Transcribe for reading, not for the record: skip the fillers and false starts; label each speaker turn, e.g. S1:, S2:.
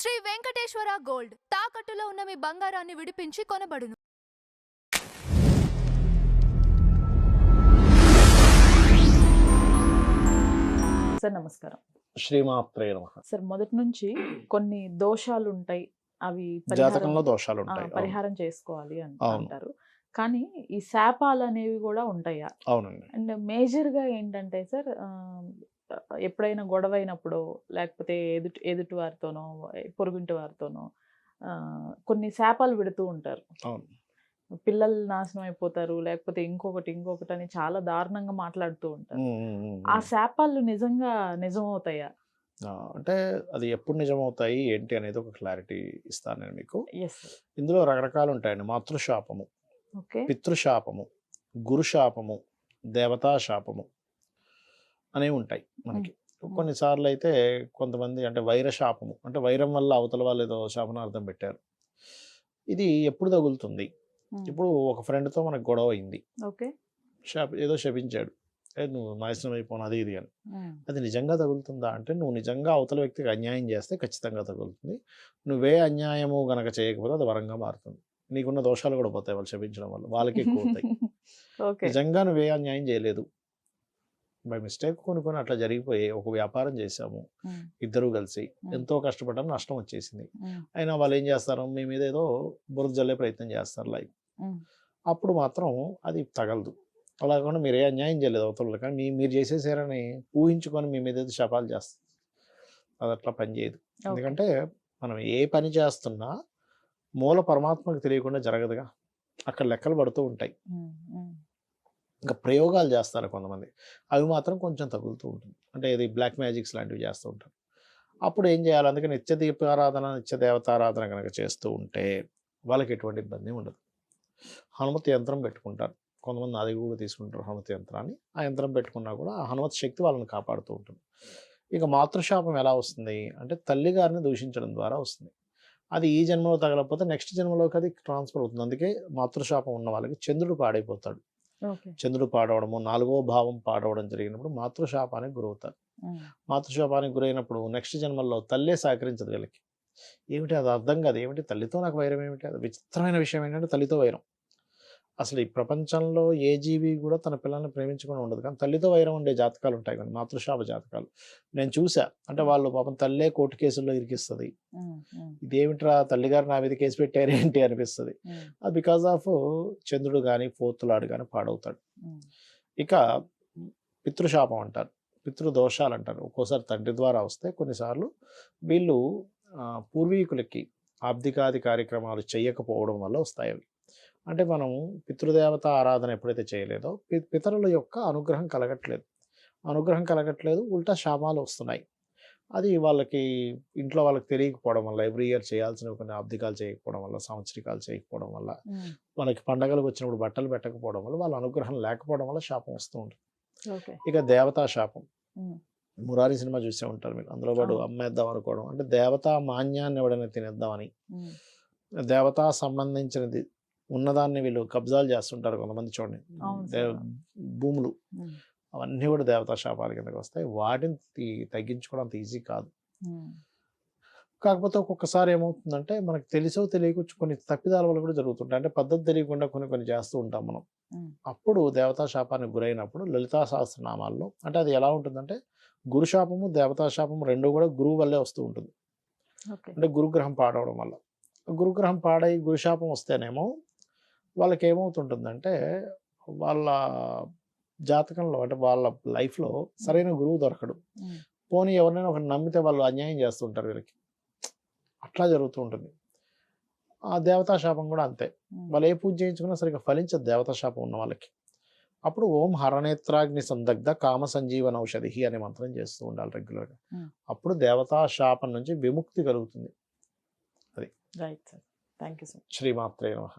S1: Shri Venkateswara gold తాకట్టులో ఉన్న మీ బంగారాన్ని విడిపించి కొనబడును.
S2: సార్ నమస్కారం.
S3: శ్రీమాత్రే నమః.
S2: సార్ మొదటి నుంచి కొన్ని దోషాలు ఉంటాయి, అవి
S3: జాతకంలో దోషాలు ఉంటాయి.
S2: పరిహారం చేసుకోవాలి అని
S3: అవును.
S2: అంటారు. కానీ ఈ శాపాలు అనేవి కూడా ఉంటాయా?
S3: అవునండి.
S2: అండ్ మేజర్ గా ఏంటంటే సార్, ఎప్పుడైనా గొడవ అయినప్పుడు లేకపోతే ఎదుటి వారితోనో పొరుగుంటి వారితోనో కొన్ని శాపాలు పెడుతూ ఉంటారు.
S3: అవును.
S2: పిల్లలు నాశనం అయిపోతారు, లేకపోతే ఇంకొకటి అని చాలా దారుణంగా మాట్లాడుతూ ఉంటారు. ఆ శాపాలు నిజంగా నిజమవుతాయా?
S3: అంటే అది ఎప్పుడు నిజమవుతాయి ఏంటి అనేది ఒక క్లారిటీ ఇస్తాను నేను మీకు.
S2: Yes sir.
S3: ఇందులో రకరకాలు ఉంటాయండి. మాతృశాపము,
S2: ఓకే.
S3: పితృశాపము, గురుశాపము, దేవతా శాపము అనేవి ఉంటాయి మనకి. కొన్నిసార్లు అయితే కొంతమంది అంటే వైరశాపము, అంటే వైరం వల్ల అవతల వాళ్ళు ఏదో శాపనార్థం పెట్టారు. ఇది ఎప్పుడు తగులుతుంది? ఇప్పుడు ఒక ఫ్రెండ్తో మనకు గొడవ అయింది,
S2: ఓకే.
S3: ఏదో శపించాడు, నువ్వు నాశనం అయిపోను అది ఇది అని. అది నిజంగా తగులుతుందా అంటే, నువ్వు నిజంగా అవతల వ్యక్తికి అన్యాయం చేస్తే ఖచ్చితంగా తగులుతుంది. నువ్వే అన్యాయము గనక చేయకపోతే అది వరంగా మారుతుంది. నీకున్న దోషాలు కూడా పోతాయి వాళ్ళు శపించడం వల్ల, వాళ్ళకి ఎక్కువ అవుతాయి. నిజంగా నువ్వే అన్యాయం చేయలేదు, బై మిస్టేక్ కొన్ని అట్లా జరిగిపోయి ఒక వ్యాపారం చేసాము ఇద్దరు కలిసి, ఎంతో కష్టపడ్డాము, నష్టం వచ్చేసింది. అయినా వాళ్ళు ఏం చేస్తారు, మీ మీద ఏదో బురద జల్లే ప్రయత్నం చేస్తారు లైక్. అప్పుడు మాత్రం అది తగలదు. అలా కాకుండా మీరే అన్యాయం చేయలేదు అవతల, కానీ మీరు చేసేసారని ఊహించుకొని మీ మీద ఏదో శపాలు చేస్తారు. అది అట్లా పనిచేయదు. ఎందుకంటే మనం ఏ పని చేస్తున్నా మూల పరమాత్మకు తెలియకుండా జరగదుగా, అక్కడ లెక్కలు పడుతూ ఉంటాయి. ఇంకా ప్రయోగాలు చేస్తారు కొంతమంది, అవి మాత్రం కొంచెం తగులుతూ ఉంటుంది. అంటే ఇది బ్లాక్ మ్యాజిక్స్ లాంటివి చేస్తూ ఉంటారు. అప్పుడు ఏం చేయాలి, అందుకే నిత్య దీపారాధన, నిత్య దేవతారాధన కనుక చేస్తూ ఉంటే వాళ్ళకి ఎటువంటి ఇబ్బంది ఉండదు. హనుమతి యంత్రం పెట్టుకుంటారు కొంతమంది, అది కూడా తీసుకుంటారు హనుమతి యంత్రాన్ని. ఆ యంత్రం పెట్టుకున్నా కూడా ఆ హనుమతి శక్తి వాళ్ళని కాపాడుతూ ఉంటుంది. ఇక మాతృశాపం ఎలా వస్తుంది అంటే, తల్లి గారిని దూషించడం ద్వారా వస్తుంది. అది ఈ జన్మలో తగలకపోతే నెక్స్ట్ జన్మలోకి అది ట్రాన్స్ఫర్ అవుతుంది. అందుకే మాతృశాపం ఉన్న వాళ్ళకి చంద్రుడు పాడైపోతాడు. చంద్రుడు పాడవడము, 4వ భావం పాడవడం జరిగినప్పుడు మాతృశాపానికి గురవుతారు. మాతృశాపానికి గురైనప్పుడు నెక్స్ట్ జన్మల్లో తల్లే సహకరించదు వీళ్ళకి. ఏమిటి అది అర్థం కాదు, ఏమిటి తల్లితో నాకు వైరం ఏమిటి? అది విచిత్రమైన విషయం ఏంటంటే తల్లితో వైరం. అసలు ఈ ప్రపంచంలో ఏ జీవి కూడా తన పిల్లల్ని ప్రేమించకుండా ఉండదు, కానీ తల్లితో వైరం ఉండే జాతకాలు ఉంటాయి కానీ మాతృశాప జాతకాలు నేను చూసా. అంటే వాళ్ళు పాపం తల్లే కోర్టు కేసుల్లో ఇరికిస్తుంది. ఇదేమిట్రా తల్లిగారు నా మీద కేసు పెట్టారేంటి అనిపిస్తుంది. అది బికాస్ ఆఫ్ చంద్రుడు కానీ ఫోర్తులాడు కానీ పాడవుతాడు. ఇక పితృశాపం అంటారు, పితృదోషాలు అంటారు. ఒక్కోసారి తండ్రి ద్వారా వస్తే, కొన్నిసార్లు వీళ్ళు పూర్వీకులకి ఆబ్దికాది కార్యక్రమాలు చేయకపోవడం వల్ల వస్తాయి అవి. అంటే మనము పితృదేవత ఆరాధన ఎప్పుడైతే చేయలేదో పితరుల యొక్క అనుగ్రహం కలగట్లేదు, ఉల్టా శాపాలు వస్తున్నాయి. అది వాళ్ళకి ఇంట్లో వాళ్ళకి తెలియకపోవడం వల్ల, ఎవ్రీ ఇయర్ చేయాల్సిన కొన్ని ఆబ్దికాలు చేయకపోవడం వల్ల, సంవత్సరికాలు చేయకపోవడం వల్ల, వాళ్ళకి పండగలకు వచ్చినప్పుడు బట్టలు పెట్టకపోవడం వల్ల, వాళ్ళ అనుగ్రహం లేకపోవడం వల్ల శాపం వస్తూ ఉంటుంది. ఇక దేవతా శాపం, మురారి సినిమా చూసే ఉంటారు మీరు. అందులో వాడు అమ్మేద్దాం అనుకోవడం అంటే దేవతా మాన్యాన్ని ఎవడైనా తినేద్దామని, దేవతా సంబంధించినది ఉన్నదాన్ని వీళ్ళు కబ్జాలు చేస్తుంటారు కొంతమంది. చూడండి, భూములు అవన్నీ కూడా దేవతా శాపాల కిందకి వస్తాయి. వాటిని తగ్గించుకోవడం అంత ఈజీ కాదు. కాకపోతే ఒక్కొక్కసారి ఏమవుతుందంటే, మనకు తెలిసో తెలియకొచ్చు కొన్ని తప్పిదాల వల్ల కూడా జరుగుతుంటాయి. అంటే పద్ధతి తెలియకుండా కొన్ని చేస్తూ ఉంటాం మనం. అప్పుడు దేవతా శాపానికి గురైనప్పుడు లలితా సహస్రనామాల్లో, అంటే అది ఎలా ఉంటుందంటే, గురుశాపము దేవతా శాపము రెండు కూడా గురువు వల్లే వస్తూ ఉంటుంది. అంటే గురుగ్రహం పాడవడం వల్ల, గురుగ్రహం పాడై గురుశాపం వస్తేనేమో వాళ్ళకి ఏమవుతుంటుందంటే, వాళ్ళ జాతకంలో అంటే వాళ్ళ లైఫ్లో సరైన గురువు దొరకడు. పోనీ ఎవరినైనా ఒకరిని నమ్మితే వాళ్ళు అన్యాయం చేస్తుంటారు వీళ్ళకి. అట్లా జరుగుతూ ఉంటుంది. ఆ దేవతా శాపం కూడా అంతే. వాళ్ళు ఏ పూజ చేయించుకున్నా సరిగ్గా ఫలించదు దేవతా శాపం ఉన్న వాళ్ళకి. అప్పుడు ఓం హరనేత్రాగ్ని సందగ్ధ కామ సంజీవన ఔషధి అనే మంత్రం చేస్తూ ఉండాలి రెగ్యులర్గా. అప్పుడు దేవతా శాపం నుంచి విముక్తి కలుగుతుంది. అది.
S2: Right sir. Thank you sir.
S3: శ్రీమాత్రే నమః.